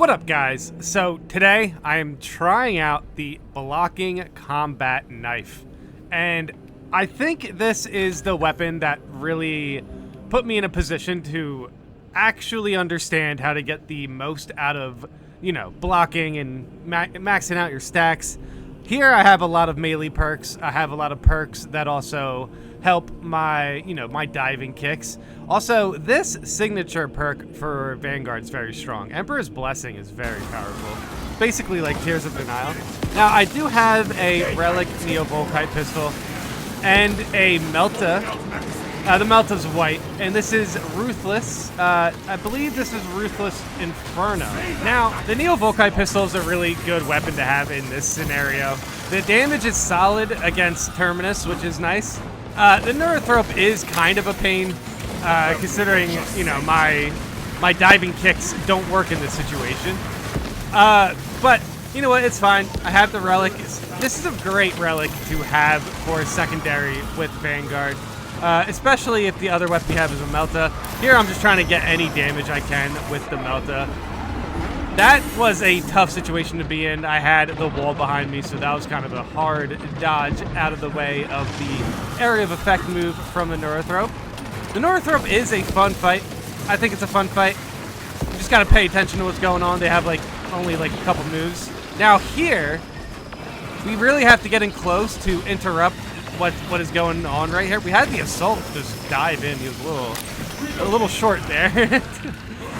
What up, guys? So today I am trying out the blocking combat knife, and I think this is the weapon that really put me in a position to actually understand how to get the most out of, blocking and maxing out your stacks. Here I have a lot of melee perks. I have a lot of perks that also help my, my diving kicks. Also, this signature perk for Vanguard is very strong. Emperor's Blessing is very powerful. Basically like Tears of Denial. Now, I do have a Relic Neo-Volkite pistol and a Melta. The Melta's white, and this is Ruthless. I believe this is Ruthless Inferno. Now, the Neo-Volkite pistol is a really good weapon to have in this scenario. The damage is solid against Terminus, which is nice. The Neurothrope is kind of a pain, considering, my diving kicks don't work in this situation. But, you know what, it's fine. I have the Relic. This is a great Relic to have for a secondary with Vanguard, especially if the other weapon you have is a Melta. Here I'm just trying to get any damage I can with the Melta. That was a tough situation to be in. I had the wall behind me, so that was kind of a hard dodge out of the way of the area of effect move from the Neurothrope. The Neurothrope is a fun fight. I think it's a fun fight. You just gotta pay attention to what's going on. They have only a couple moves. Now here, we really have to get in close to interrupt what is going on right here. We had the Assault just dive in. He was a little short there.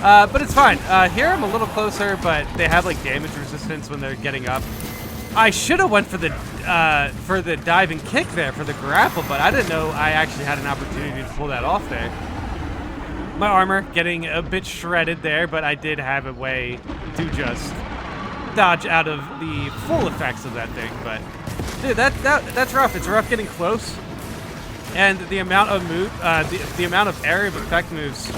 But it's fine. Here I'm a little closer, but they have damage resistance when they're getting up. I should have went for the diving kick there for the grapple, but I didn't know I actually had an opportunity to pull that off there. My armor getting a bit shredded there, but I did have a way to just dodge out of the full effects of that thing. But dude, that's rough. It's rough getting close, and the amount of the amount of area of effect moves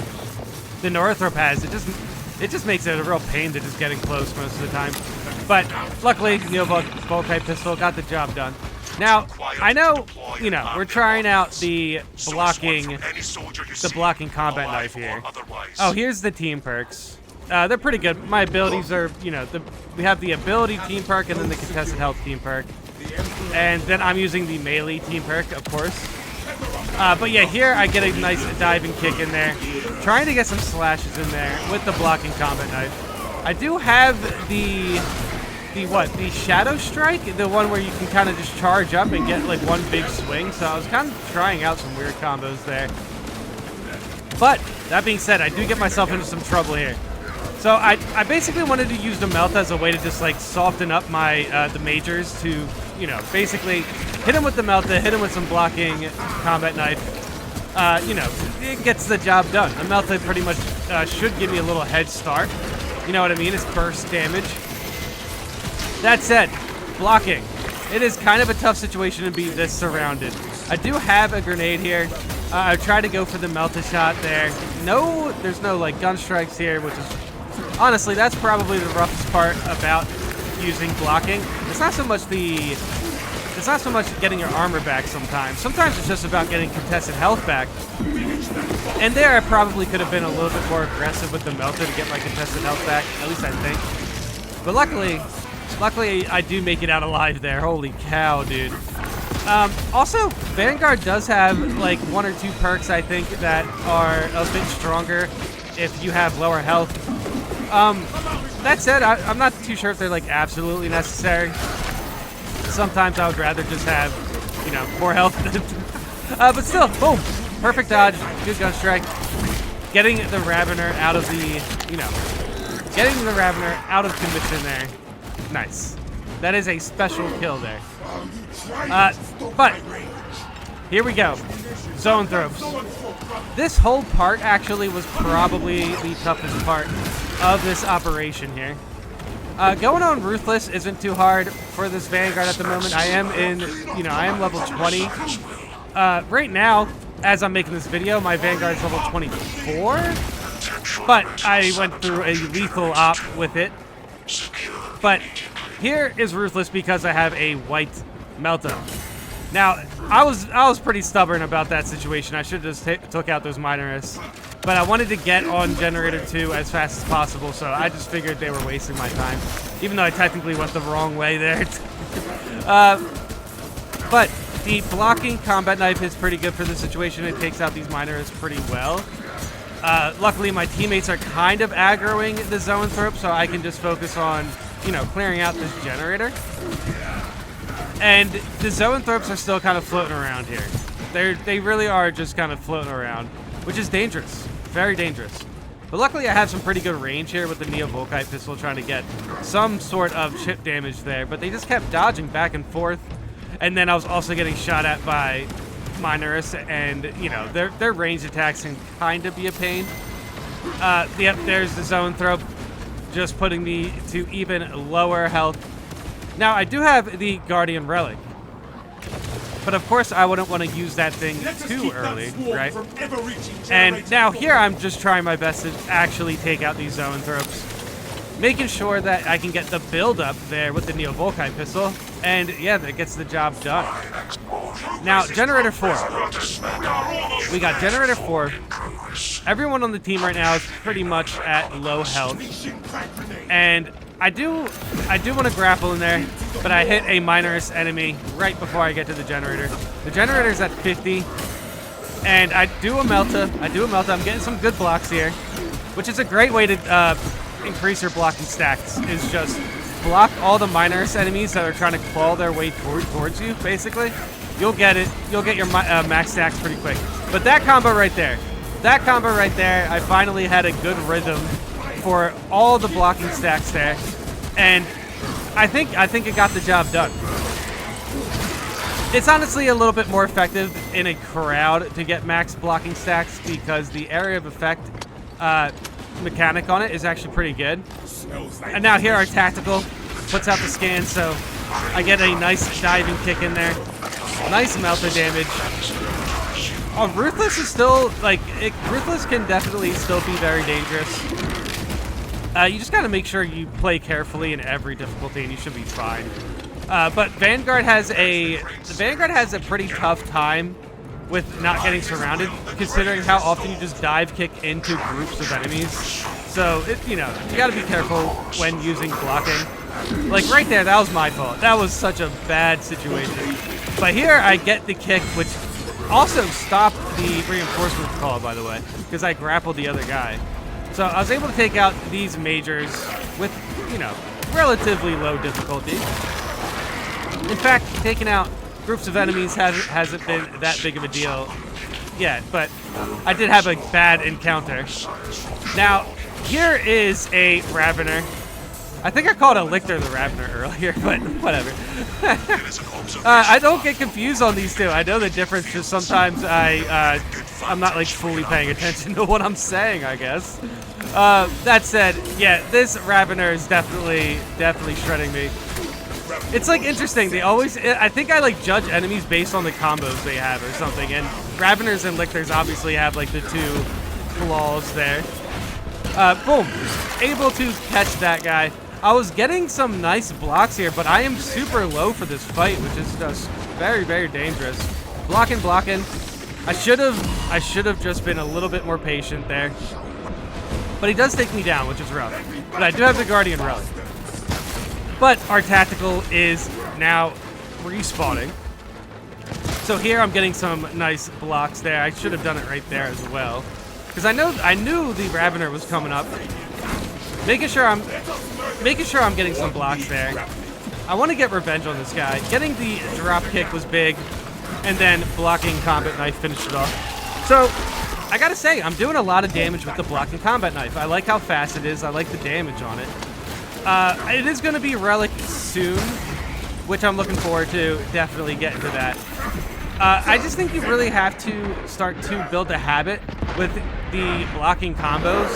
the Neurothrope has, it just makes it a real pain to just getting close most of the time. But luckily, Neo-Volkite pistol got the job done. Now, I know, we're trying out the blocking combat knife here. Oh, here's the team perks. They're pretty good. My abilities are, we have the ability team perk and then the contested health team perk. And then I'm using the melee team perk, of course. But yeah, here I get a nice diving kick in there. Trying to get some slashes in there with the blocking combat knife. I do have the Shadow Strike, the one where you can kind of just charge up and get one big swing. So I was kind of trying out some weird combos there. But that being said, I do get myself into some trouble here. So I basically wanted to use the Melta as a way to just soften up my the majors to basically hit him with the Melta, hit him with some blocking combat knife. It gets the job done. The Melta pretty much should give me a little head start. You know what I mean? It's burst damage. That said, blocking. It is kind of a tough situation to be this surrounded. I do have a grenade here. I tried to go for the Melta shot there. No, there's no gun strikes here, which is honestly, that's probably the roughest part about using blocking. It's not so much getting your armor back sometimes. Sometimes it's just about getting contested health back. And there I probably could have been a little bit more aggressive with the Melta to get my contested health back, at least I think. But luckily I do make it out alive there. Holy cow, dude. Also, Vanguard does have one or two perks, I think, that are a bit stronger if you have lower health. That said, I'm not too sure if they're absolutely necessary. Sometimes I would rather just have, more health. But still, boom, perfect dodge, good gun strike. Getting the Ravener out of commission there. Nice. That is a special kill there. But here we go. Zone throws. This whole part actually was probably the toughest part of this operation here. Going on Ruthless isn't too hard for this Vanguard at the moment. I am level 20. Right now, as I'm making this video, my Vanguard is level 24. But I went through a lethal op with it. But here is Ruthless because I have a white Melta. Now, I was pretty stubborn about that situation. I should have just took out those minorists. but I wanted to get on Generator 2 as fast as possible, so I just figured they were wasting my time, even though I technically went the wrong way there. But the blocking combat knife is pretty good for the situation. It takes out these miners pretty well. Luckily, my teammates are kind of aggroing the Zoanthrope, so I can just focus on, you know, clearing out this generator. And the Zoanthropes are still kind of floating around here. They really are just kind of floating around, which is dangerous, very dangerous. But luckily, I have some pretty good range here with the Neovolkite pistol, trying to get some sort of chip damage there. But they just kept dodging back and forth, and then I was also getting shot at by Miners, and you know their ranged attacks can kind of be a pain. Yep, there's the Zoanthrope, just putting me to even lower health. Now I do have the Guardian Relic, but of course I wouldn't want to use that thing too early, right? And now here I'm just trying my best to actually take out these Zoanthropes, making sure that I can get the build up there with the Neovolkite pistol, and yeah, that gets the job done. Now, Generator 4. We got Generator 4. Everyone on the team right now is pretty much at low health. And I do want to grapple in there, but I hit a Minorous enemy right before I get to the generator. The generator's at 50. And I do a Melta. I'm getting some good blocks here, which is a great way to increase your blocking stacks, is just block all the Minorous enemies that are trying to claw their way towards you, basically. You'll get it. You'll get your max stacks pretty quick. But that combo right there, I finally had a good rhythm for all the blocking stacks there, and I think it got the job done. It's honestly a little bit more effective in a crowd to get max blocking stacks because the area of effect mechanic on it is actually pretty good. And now here our tactical puts out the scan, so I get a nice diving kick in there. Nice Melta damage. Oh, Ruthless is still, like, Ruthless can definitely still be very dangerous. You just gotta make sure you play carefully in every difficulty and you should be fine. But Vanguard has a pretty tough time with not getting surrounded, considering how often you just dive kick into groups of enemies. So, you know, you gotta be careful when using blocking. Like right there, that was my fault. That was such a bad situation. But here I get the kick, which also stopped the reinforcement call, by the way, because I grappled the other guy. So I was able to take out these majors with, you know, relatively low difficulty. In fact, taking out groups of enemies hasn't been that big of a deal yet, but I did have a bad encounter. Now, here is a Ravener. I think I called a Lictor the Ravener earlier, but whatever. I don't get confused on these two. I know the difference, just sometimes I'm not like fully paying attention to what I'm saying, I guess. That said, yeah, this Ravener is definitely shredding me. It's like interesting. They always, I think I like judge enemies based on the combos they have or something. And Raveners and Lictors obviously have like the two flaws there. Boom, able to catch that guy. I was getting some nice blocks here, but I am super low for this fight, which is just very, very dangerous. Blocking. I should have just been a little bit more patient there. But he does take me down, which is rough. But I do have the Guardian Relic. But our tactical is now respawning. So here I'm getting some nice blocks there. I should have done it right there as well, because I knew the Ravener was coming up. Making sure I'm getting some blocks there. I want to get revenge on this guy. Getting the drop kick was big, and then blocking combat knife finished it off. So I gotta say, I'm doing a lot of damage with the blocking combat knife. I like how fast it is. I like the damage on it. It is going to be Relic soon, which I'm looking forward to. Definitely getting to that. I just think you really have to start to build a habit with the blocking combos.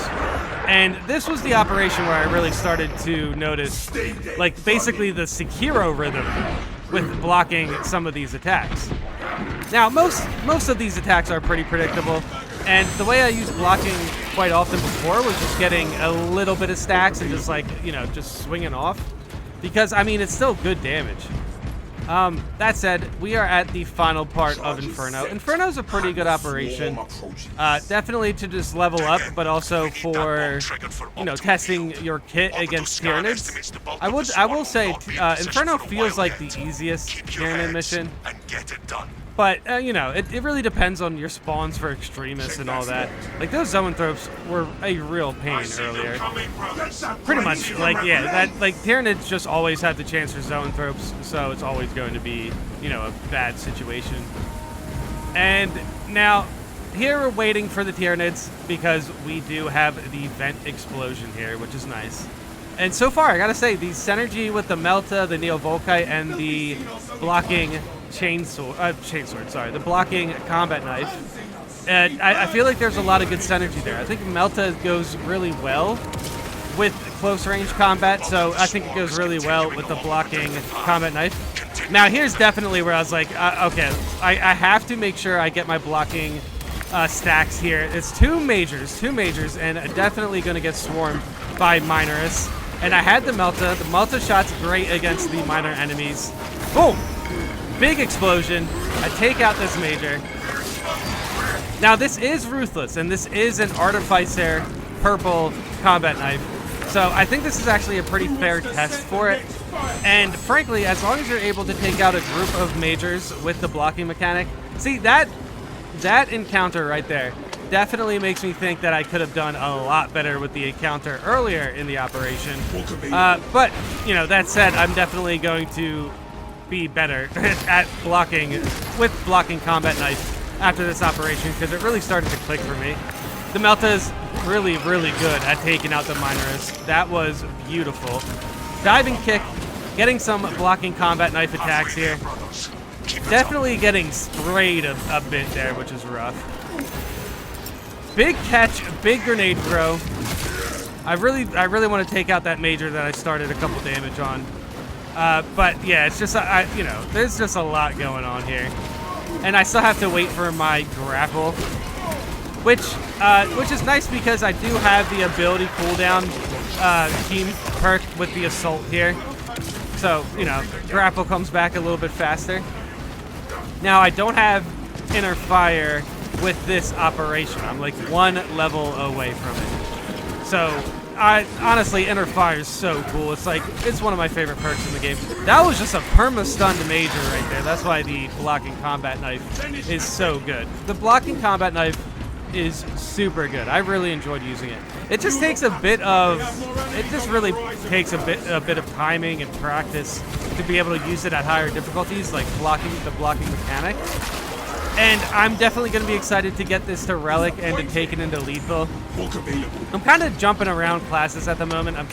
And this was the operation where I really started to notice, like, basically the Sekiro rhythm with blocking some of these attacks. Now, most of these attacks are pretty predictable, and the way I used blocking quite often before was just getting a little bit of stacks and just, like, you know, just swinging off. Because, I mean, it's still good damage. That said, we are at the final part of Inferno. Inferno's a pretty good operation. Definitely to just level up, but also for, you know, testing your kit against Tyranids. I will say, Inferno feels like the easiest Tyranid mission. But, you know, it really depends on your spawns for extremists and all that. Like, those Zoanthropes were a real pain earlier. Pretty much, like, yeah, like, Tyranids just always have the chance for Zoanthropes, so it's always going to be, you know, a bad situation. And now, here we're waiting for the Tyranids, because we do have the vent explosion here, which is nice. And so far, I gotta say, the synergy with the Melta, the Neovolkite, and the blocking the blocking combat knife. And I feel like there's a lot of good synergy there. I think Melta goes really well with close range combat, so I think it goes really well with the blocking combat knife. Now here's definitely where I was like, okay, I have to make sure I get my blocking stacks here. It's two majors, and I'm definitely going to get swarmed by Minorists. And I had the Melta. The Melta shot's great against the minor enemies. Boom! Big explosion. I take out this major. Now this is Ruthless, and this is an Artificer purple combat knife. So I think this is actually a pretty fair test for it. And frankly, as long as you're able to take out a group of majors with the blocking mechanic, see that encounter right there definitely makes me think that I could have done a lot better with the encounter earlier in the operation. But you know, that said, I'm definitely going to be better at blocking with blocking combat knife after this operation, because it really started to click for me. The Melta is really, really good at taking out the Minorists. That was beautiful. Diving kick, getting some blocking combat knife attacks here. Definitely getting sprayed a bit there, which is rough. Big catch, big grenade throw. I really want to take out that major that I started a couple damage on. But yeah, it's just, you know, there's just a lot going on here. And I still have to wait for my grapple, which is nice because I do have the ability cooldown team perk with the assault here. So, you know, grapple comes back a little bit faster. Now, I don't have inner fire with this operation. I'm like one level away from it. So, honestly, inner fire is so cool. It's one of my favorite perks in the game. That was just a perma-stunned major right there. That's why the blocking combat knife is so good. The blocking combat knife is super good. I really enjoyed using it. It just takes a bit of, it just really takes a bit of timing and practice to be able to use it at higher difficulties, like the blocking mechanic. And I'm definitely going to be excited to get this to Relic and to take it into Lethal. I'm kind of jumping around classes at the moment. I'm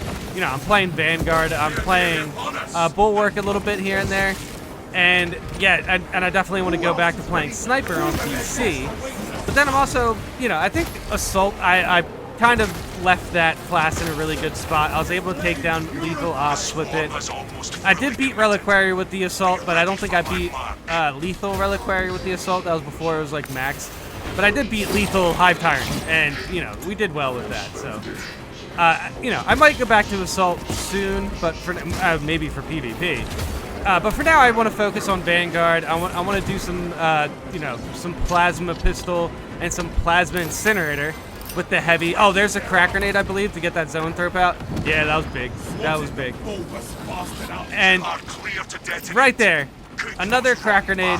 playing Vanguard. I'm playing Bulwark a little bit here and there. And yeah, and I definitely want to go back to playing Sniper on PC. But then I'm also, I think Assault, I kind of left that class in a really good spot. I was able to take down Lethal Ops with it. I did beat Reliquary with the Assault, but I don't think I beat Lethal Reliquary with the Assault. That was before it was like max. But I did beat Lethal Hive Tyrant, and, we did well with that. So, I might go back to Assault soon, but for maybe for PvP. But for now, I want to focus on Vanguard. I want to do some, some Plasma Pistol and some Plasma Incinerator with the heavy. Oh, there's a crack grenade, I believe, to get that Zoanthrope out. Yeah, that was big. That was big. And right there, another crack grenade.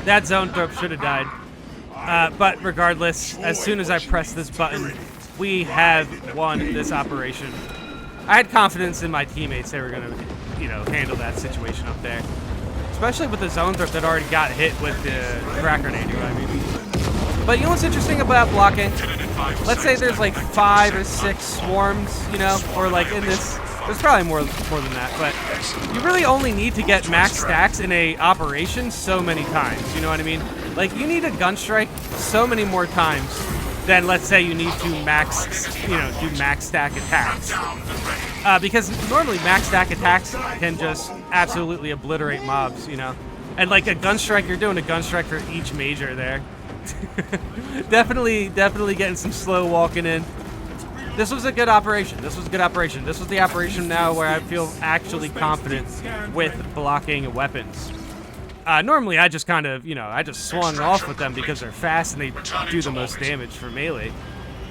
That Zoanthrope should have died. But regardless, as soon as I press this button, we have won this operation. I had confidence in my teammates they were going to, handle that situation up there. Especially with the Zoanthrope that already got hit with the crack grenade, you know what I mean? But you know what's interesting about blocking? Let's say there's like 5 or 6 swarms, or like in this, there's probably more than that, but you really only need to get max stacks in a operation so many times, you know what I mean? Like, you need a gun strike so many more times than, let's say, you need to max, do max stack attacks. Because normally max stack attacks can just absolutely obliterate mobs, And like a gun strike, you're doing a gun strike for each major there. definitely getting some slow walking in. This was a good operation. This was a good operation. This was the operation now where I feel actually confident with blocking weapons. Normally, I just kind of, I just swung off with them because they're fast and they do the most damage for melee.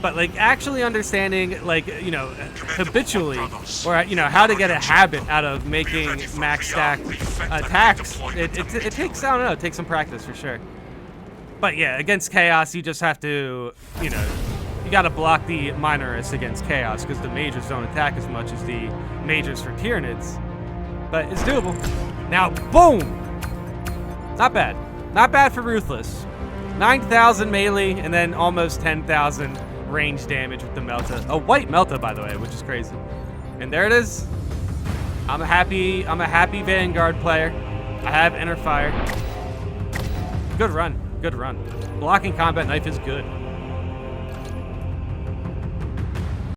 But, like, actually understanding, like, habitually, or, how to get a habit out of making max stack attacks, it takes, I don't know, it takes some practice for sure. But, yeah, against Chaos, you just have to, you gotta block the Minorists against Chaos, because the Mages don't attack as much as the Mages for Tyranids. But it's doable. Now, boom! Not bad. Not bad for Ruthless. 9,000 melee, and then almost 10,000 range damage with the Melta. A white Melta, by the way, which is crazy. And there it is. I'm a happy Vanguard player. I have Inner Fire. Good run. Good run. Blocking combat knife is good.